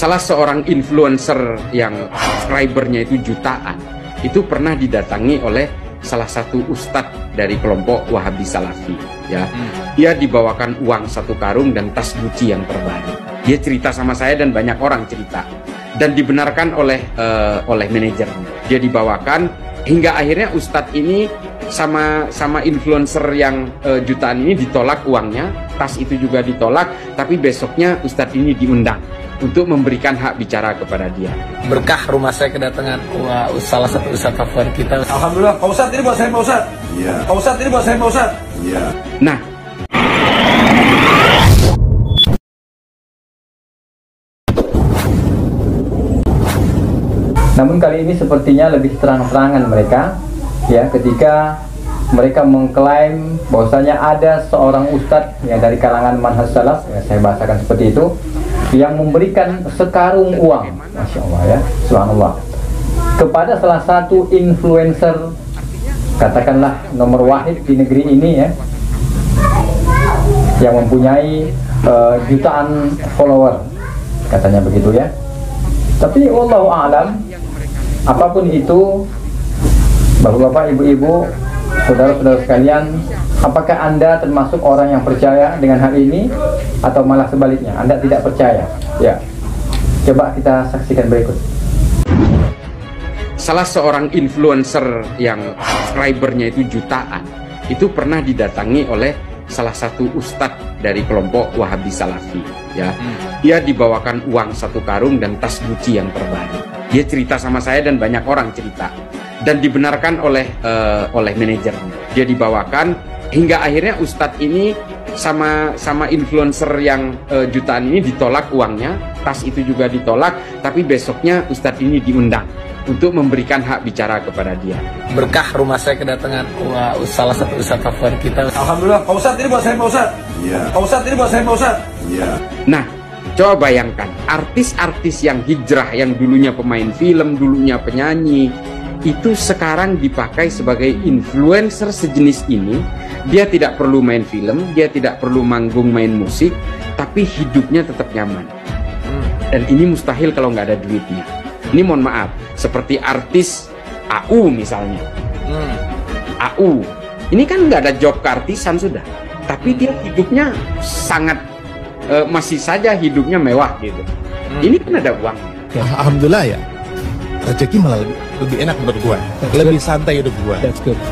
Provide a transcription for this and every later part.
Salah seorang influencer yang subscribernya itu jutaan, itu pernah didatangi oleh salah satu ustadz dari kelompok Wahabi Salafi. Ya, dia dibawakan uang 1 karung dan tas Gucci yang terbaru. Dia cerita sama saya dan banyak orang cerita, dan dibenarkan oleh manajernya. Dia dibawakan hingga akhirnya ustadz ini sama influencer yang jutaan ini ditolak uangnya, tas itu juga ditolak, tapi besoknya ustadz ini diundang untuk memberikan hak bicara kepada dia. Berkah rumah saya kedatangan salah satu ustadz favorit kita. Alhamdulillah, Pak Ustadz ini buat saya, Pak Ustadz. Iya. Pak Ustadz ini buat saya, Pak Ustadz. Iya. Nah, namun kali ini sepertinya lebih terang-terangan mereka, ya, ketika mereka mengklaim bahwasanya ada seorang ustadz yang dari kalangan manhaj salaf, ya, saya bahasakan seperti itu, yang memberikan sekarung uang, masya Allah, ya, subhanallah, kepada salah satu influencer, katakanlah nomor wahid di negeri ini, ya, yang mempunyai jutaan follower, katanya begitu, ya. Tapi wallahu a'lam, apapun itu, bapak-bapak, ibu-ibu, saudara-saudara sekalian, apakah Anda termasuk orang yang percaya dengan hal ini atau malah sebaliknya Anda tidak percaya? Ya, coba kita saksikan berikut. salah seorang influencer yang subscribernya itu jutaan, itu pernah didatangi oleh salah satu ustadz dari kelompok Wahabi Salafi. Ya, dia dibawakan uang 1 karung dan tas Gucci yang terbaru. Dia cerita sama saya dan banyak orang cerita, dan dibenarkan oleh manajernya. Dia dibawakan hingga akhirnya ustadz ini sama influencer yang jutaan ini ditolak uangnya, tas itu juga ditolak, tapi besoknya ustadz ini diundang untuk memberikan hak bicara kepada dia. Berkah rumah saya kedatangan salah satu ustadz favorit kita. Alhamdulillah, Pak Ustadz ini buat saya, Pak Ustadz. Iya. Pak Ustadz ini buat saya, Pak Ustadz. Iya. Nah, coba bayangkan artis-artis yang hijrah, yang dulunya pemain film, dulunya penyanyi, itu sekarang dipakai sebagai influencer sejenis ini. Dia tidak perlu main film, dia tidak perlu manggung main musik, tapi hidupnya tetap nyaman. Dan ini mustahil kalau nggak ada duitnya. Ini mohon maaf, seperti artis AU misalnya. AU, ini kan nggak ada job keartisan sudah, tapi dia hidupnya sangat masih saja hidupnya mewah gitu. Ini kan ada uangnya. Ya, alhamdulillah ya, rezeki malah lebih enak menurut gua, lebih santai hidup gua.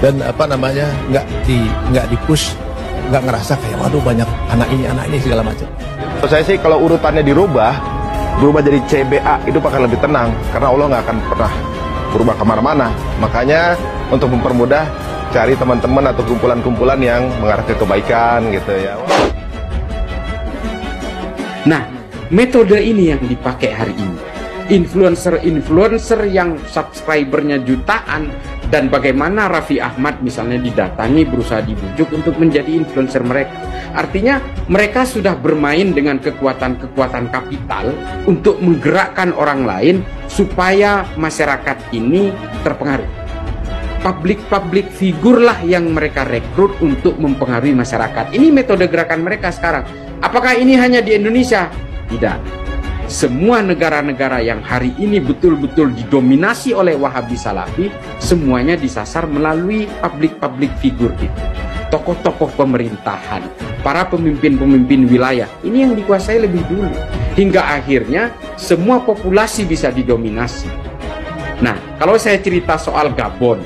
Dan apa namanya, nggak di push, nggak ngerasa kayak waduh banyak anak ini segala macam. Saya sih kalau urutannya berubah jadi CBA itu akan lebih tenang, karena Allah nggak akan pernah berubah kemana-mana. Makanya untuk mempermudah, cari teman-teman atau kumpulan-kumpulan yang mengarah ke kebaikan gitu ya. Nah, metode ini yang dipakai hari ini. Influencer yang subscribernya jutaan, dan bagaimana Raffi Ahmad misalnya didatangi, berusaha dibujuk untuk menjadi influencer mereka. Artinya mereka sudah bermain dengan kekuatan-kekuatan kapital untuk menggerakkan orang lain supaya masyarakat ini terpengaruh. Public figure lah yang mereka rekrut untuk mempengaruhi masyarakat. Ini metode gerakan mereka sekarang. Apakah ini hanya di Indonesia? Tidak. Semua negara-negara yang hari ini betul-betul didominasi oleh Wahabi Salafi, semuanya disasar melalui public figure itu. Tokoh-tokoh pemerintahan, para pemimpin-pemimpin wilayah, ini yang dikuasai lebih dulu. Hingga akhirnya semua populasi bisa didominasi. Nah, kalau saya cerita soal Gabon,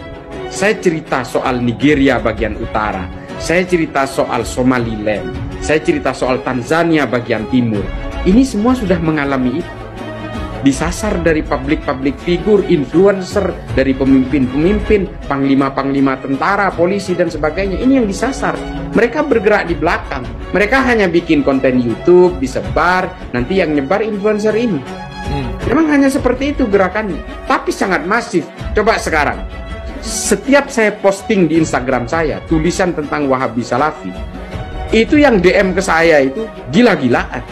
saya cerita soal Nigeria bagian utara, saya cerita soal Somaliland, saya cerita soal Tanzania bagian timur, ini semua sudah mengalami itu. Disasar dari public figure, influencer, dari pemimpin-pemimpin, panglima-panglima tentara, polisi, dan sebagainya. Ini yang disasar. Mereka bergerak di belakang. Mereka hanya bikin konten YouTube, disebar, nanti yang nyebar influencer ini. Memang hanya seperti itu gerakannya, tapi sangat masif. Coba sekarang, setiap saya posting di Instagram saya, tulisan tentang Wahabi Salafi, itu yang DM ke saya itu gila-gilaan.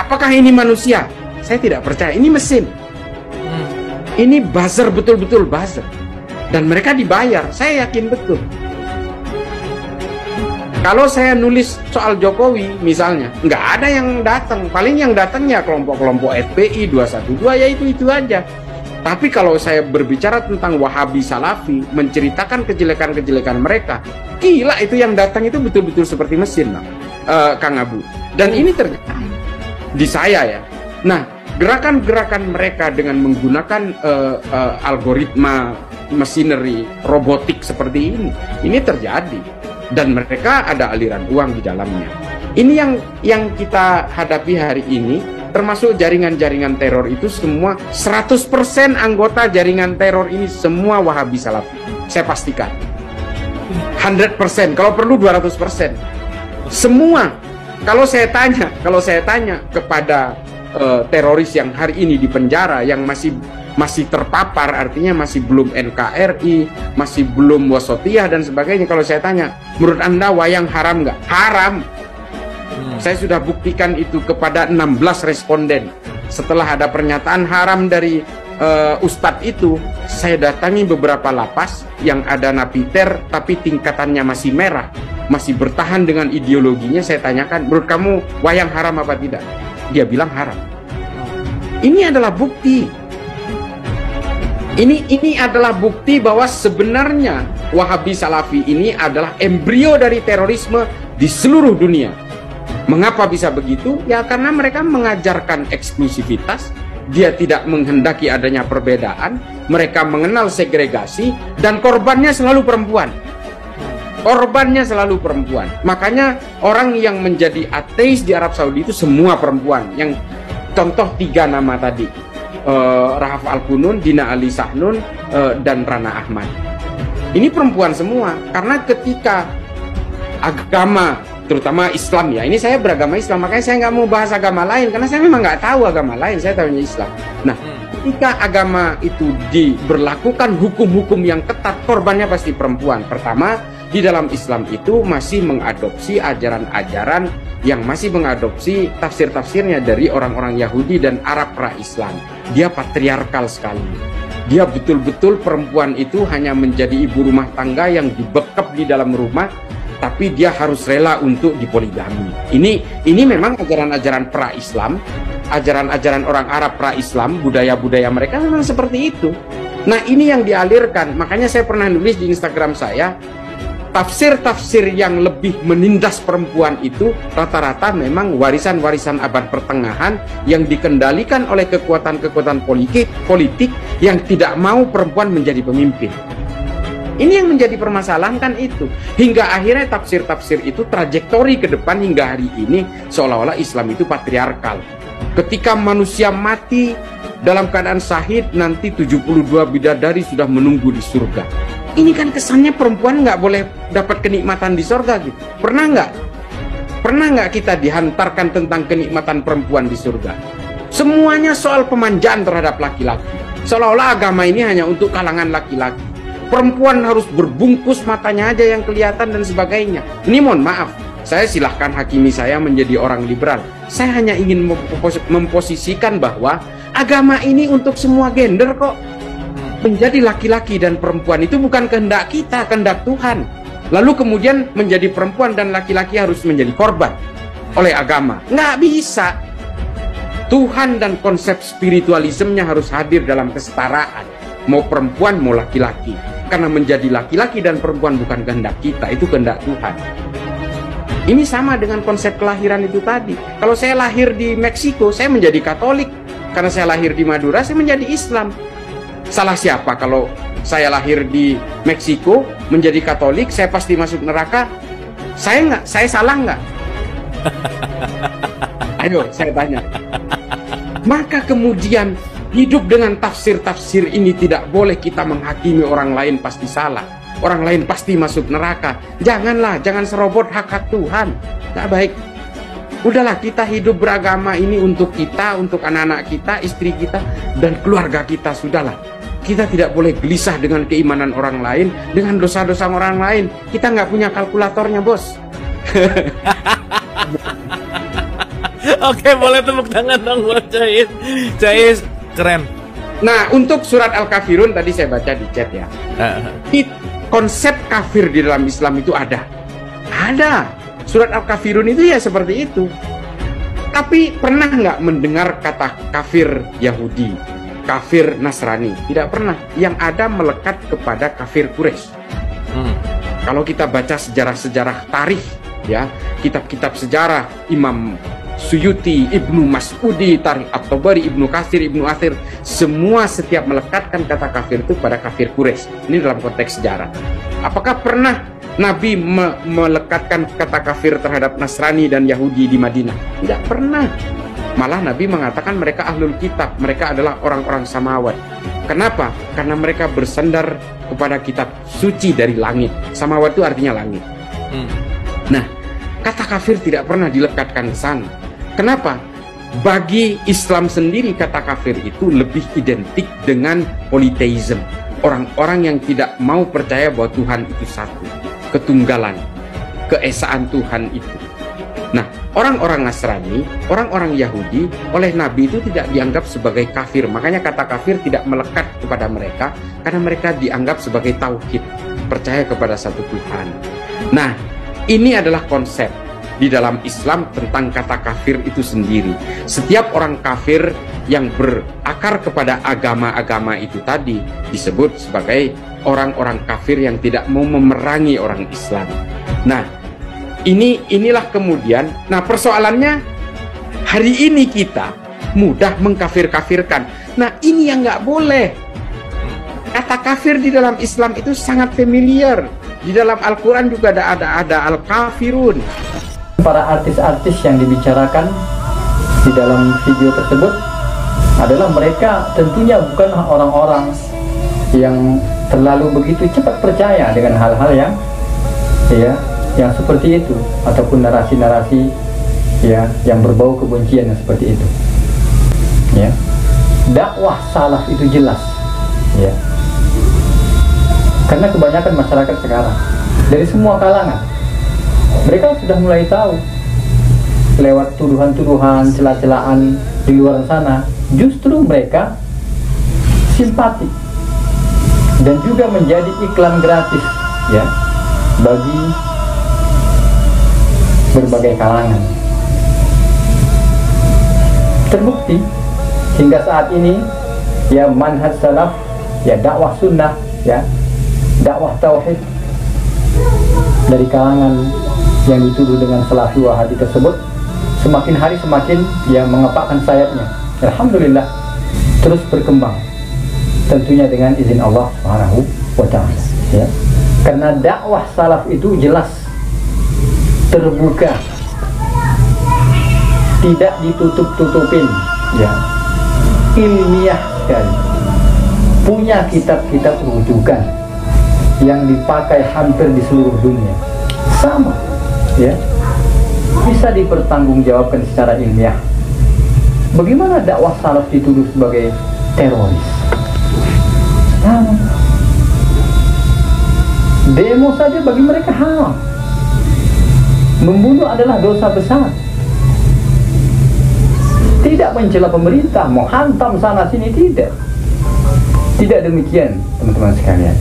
Apakah ini manusia? Saya tidak percaya. Ini mesin. Ini buzzer, betul-betul buzzer. Dan mereka dibayar. Saya yakin betul. Kalau saya nulis soal Jokowi misalnya, nggak ada yang datang. Paling yang datang ya kelompok-kelompok FPI 212, ya itu aja. Tapi kalau saya berbicara tentang Wahabi Salafi, menceritakan kejelekan-kejelekan mereka, gila itu yang datang itu betul-betul seperti mesin, Kang Abu. Dan ini terjadi di saya ya. Nah, gerakan-gerakan mereka dengan menggunakan algoritma, machinery, robotik seperti ini terjadi. Dan mereka ada aliran uang di dalamnya. Ini yang kita hadapi hari ini, termasuk jaringan-jaringan teror itu semua 100% anggota jaringan teror ini semua Wahabi Salafi. Saya pastikan. 100%, kalau perlu 200%. Semua. Kalau saya tanya kepada teroris yang hari ini di penjara, yang masih terpapar, artinya masih belum NKRI, masih belum wasotiyah dan sebagainya. Kalau saya tanya, menurut Anda wayang haram nggak? Haram. Saya sudah buktikan itu kepada 16 responden. Setelah ada pernyataan haram dari Ustadz itu, saya datangi beberapa lapas yang ada napiter tapi tingkatannya masih merah, masih bertahan dengan ideologinya. Saya tanyakan, menurut kamu wayang haram apa tidak? Dia bilang haram. Ini adalah bukti. Ini adalah bukti bahwa sebenarnya Wahabi Salafi ini adalah embrio dari terorisme di seluruh dunia. Mengapa bisa begitu? Ya karena mereka mengajarkan eksklusivitas, dia tidak menghendaki adanya perbedaan, mereka mengenal segregasi, dan korbannya selalu perempuan. Korbannya selalu perempuan. Makanya orang yang menjadi ateis di Arab Saudi itu semua perempuan. Yang contoh 3 nama tadi. Rahaf Al-Qunun, Dina Ali Sahnun, dan Rana Ahmad. Ini perempuan semua. Karena ketika agama, terutama Islam ya, ini saya beragama Islam, makanya saya nggak mau bahas agama lain, karena saya memang nggak tahu agama lain, saya tahunya Islam. Nah, ketika agama itu diberlakukan hukum-hukum yang ketat, korbannya pasti perempuan. Pertama, di dalam Islam itu masih mengadopsi ajaran-ajaran yang masih mengadopsi tafsir-tafsirnya dari orang-orang Yahudi dan Arab pra-Islam. Dia patriarkal sekali. Dia betul-betul perempuan itu hanya menjadi ibu rumah tangga yang dibekap di dalam rumah, tapi dia harus rela untuk dipoligami. Ini memang ajaran-ajaran pra-Islam, ajaran-ajaran orang Arab pra-Islam, budaya-budaya mereka memang seperti itu. Nah, ini yang dialirkan. Makanya saya pernah nulis di Instagram saya, tafsir-tafsir yang lebih menindas perempuan itu rata-rata memang warisan-warisan abad pertengahan yang dikendalikan oleh kekuatan-kekuatan politik yang tidak mau perempuan menjadi pemimpin. Ini yang menjadi permasalahan kan itu. Hingga akhirnya tafsir-tafsir itu trajektori ke depan hingga hari ini seolah-olah Islam itu patriarkal. Ketika manusia mati dalam keadaan syahid, nanti 72 bidadari sudah menunggu di surga. Ini kan kesannya perempuan nggak boleh dapat kenikmatan di surga gitu. Pernah nggak kita dihantarkan tentang kenikmatan perempuan di surga? Semuanya soal pemanjaan terhadap laki-laki. Seolah-olah agama ini hanya untuk kalangan laki-laki. Perempuan harus berbungkus matanya aja yang kelihatan dan sebagainya. Ini mohon maaf, saya silahkan hakimi saya menjadi orang liberal. Saya hanya ingin memposisikan bahwa agama ini untuk semua gender kok. Menjadi laki-laki dan perempuan itu bukan kehendak kita, kehendak Tuhan. Lalu kemudian menjadi perempuan dan laki-laki harus menjadi korban oleh agama. Nggak bisa. Tuhan dan konsep spiritualismenya harus hadir dalam kesetaraan. Mau perempuan, mau laki-laki. Karena menjadi laki-laki dan perempuan bukan kehendak kita, itu kehendak Tuhan. Ini sama dengan konsep kelahiran itu tadi. Kalau saya lahir di Meksiko, saya menjadi Katolik. Karena saya lahir di Madura, saya menjadi Islam. Salah siapa kalau saya lahir di Meksiko menjadi Katolik, saya pasti masuk neraka? Saya salah nggak? Ayo, saya tanya. Maka kemudian hidup dengan tafsir-tafsir ini tidak boleh kita menghakimi orang lain pasti salah. Orang lain pasti masuk neraka. Janganlah, jangan serobot hak-hak Tuhan. Nggak baik. Udahlah, kita hidup beragama ini untuk kita, untuk anak-anak kita, istri kita, dan keluarga kita. Sudahlah. Kita tidak boleh gelisah dengan keimanan orang lain, dengan dosa-dosa orang lain. Kita nggak punya kalkulatornya, bos. Oke, boleh tepuk tangan dong buat Cais. Cais, keren. Nah, untuk surat Al-Kafirun tadi saya baca di chat ya. Konsep kafir di dalam Islam itu ada. Ada. Surat Al-Kafirun itu ya seperti itu. Tapi pernah nggak mendengar kata kafir Yahudi, kafir Nasrani? Tidak pernah. Yang ada melekat kepada kafir Quraisy. Kalau kita baca sejarah-sejarah tarikh, ya, kitab-kitab sejarah Imam Suyuti, Ibnu Mas'udi, Tarikh At-Tabari, Ibnu Katsir, Ibnu Athir, semua setiap melekatkan kata kafir itu pada kafir Quraisy. Ini dalam konteks sejarah. Apakah pernah Nabi melekatkan kata kafir terhadap Nasrani dan Yahudi di Madinah? Tidak pernah. Malah Nabi mengatakan mereka ahlul kitab, mereka adalah orang-orang samawat. Kenapa? Karena mereka bersandar kepada kitab suci dari langit. Samawat itu artinya langit. Nah, kata kafir tidak pernah dilekatkan ke sana. Kenapa? Bagi Islam sendiri kata kafir itu lebih identik dengan polytheism. Orang-orang yang tidak mau percaya bahwa Tuhan itu satu, ketunggalan, keesaan Tuhan itu. Nah, orang-orang Nasrani, orang-orang Yahudi oleh Nabi itu tidak dianggap sebagai kafir. Makanya kata kafir tidak melekat kepada mereka karena mereka dianggap sebagai tauhid, percaya kepada satu Tuhan. Nah, ini adalah konsep di dalam Islam tentang kata kafir itu sendiri. Setiap orang kafir yang berakar kepada agama-agama itu tadi disebut sebagai orang-orang kafir yang tidak mau memerangi orang Islam. Nah, inilah kemudian. Nah, persoalannya hari ini kita mudah mengkafir-kafirkan. Nah, ini yang nggak boleh. Kata kafir di dalam Islam itu sangat familiar. Di dalam Al-Quran juga ada Al-Kafirun. Para artis-artis yang dibicarakan di dalam video tersebut adalah mereka tentunya bukan orang-orang yang terlalu begitu cepat percaya dengan hal-hal yang seperti itu, ataupun narasi-narasi yang berbau kebencian yang seperti itu. Ya, dakwah salaf itu jelas, ya. Karena kebanyakan masyarakat sekarang dari semua kalangan, mereka sudah mulai tahu lewat tuduhan-tuduhan, celah-celahan di luar sana, justru mereka simpati dan juga menjadi iklan gratis, ya, bagi berbagai kalangan. Terbukti hingga saat ini, ya, manhaj salaf, ya, dakwah sunnah, ya, dakwah tauhid dari kalangan yang dituduh dengan salafi wahabi tersebut semakin hari semakin mengepakkan sayapnya. Alhamdulillah terus berkembang, tentunya dengan izin Allah Subhanahu wa Ta'ala, ya. Karena dakwah salaf itu jelas, terbuka, tidak ditutup-tutupin, ya, ilmiah sekali, punya kitab-kitab rujukan yang dipakai hampir di seluruh dunia, sama, ya, bisa dipertanggungjawabkan secara ilmiah. Bagaimana dakwah salaf dituduh sebagai teroris? Sama. Demo saja bagi mereka haram. Membunuh adalah dosa besar. Tidak mencela pemerintah, menghantam sana sini, tidak. Tidak demikian, teman-teman sekalian.